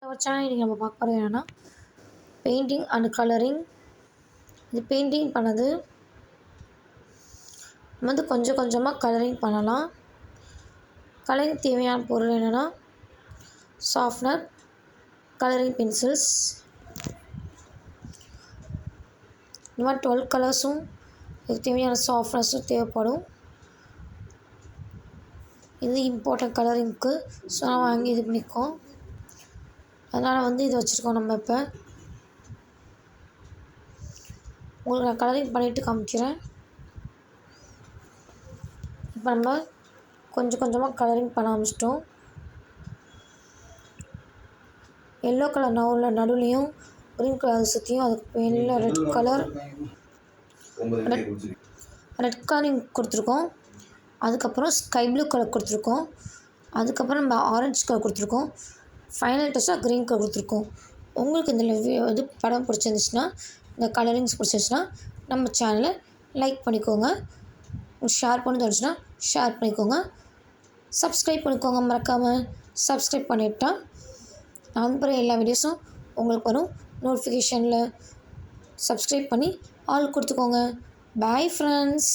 ஒரு சேனல் இன்றைக்கி நம்ம பார்க்க போகிறது என்னென்னா பெயிண்டிங் அண்ட் கலரிங். இது பெயிண்டிங் பண்ணது நம்ம வந்து கொஞ்சம் கொஞ்சமாக கலரிங் பண்ணலாம். கலரிங் தேவையான பொருள் என்னென்னா சாஃப்ட்னர், கலரிங் பென்சில்ஸ், இந்த மாதிரி 12 கலர்ஸும் இதுக்கு தேவையான சாஃப்ட்னஸும் தேவைப்படும். இது இம்பார்ட்டன்ட் கலரிங்க்கு. ஸோ நான் வாங்கி இது பண்ணிக்கோம். அதனால் வந்து இது வச்சுருக்கோம். நம்ம இப்போ உங்களுக்கு நான் கலரிங் பண்ணிவிட்டு காமிக்கிறேன். இப்போ நம்ம கொஞ்சம் கொஞ்சமாக கலரிங் பண்ண ஆரம்பிச்சிட்டோம். எல்லோ கலர் நடுவுலையும் க்ரீன் கலர் சுற்றியும் அதுக்கு எல்லாம் ரெட் கலரிங் கொடுத்துருக்கோம். அதுக்கப்புறம் ஸ்கை ப்ளூ கலர் கொடுத்துருக்கோம். அதுக்கப்புறம் நம்ம ஆரஞ்சு கலர் கொடுத்துருக்கோம். ஃபைனல் டச்சாக க்ரீன் கலர் கொடுத்துருக்கோம். உங்களுக்கு இந்த இது படம் பிடிச்சிருந்துச்சுன்னா, இந்த கலரிங்ஸ் பிடிச்சிருந்துச்சுன்னா நம்ம சேனலை லைக் பண்ணிக்கோங்க. ஷேர் பண்ண தோணுச்சுன்னா ஷேர் பண்ணிக்கோங்க. சப்ஸ்கிரைப் பண்ணிக்கோங்க. மறக்காமல் சப்ஸ்கிரைப் பண்ணிவிட்டா நான் அனுப்புகிற எல்லா வீடியோஸும் உங்களுக்கு வரும். நோட்டிஃபிகேஷனில் சப்ஸ்கிரைப் பண்ணி ஆல் கொடுத்துக்கோங்க. Bye friends.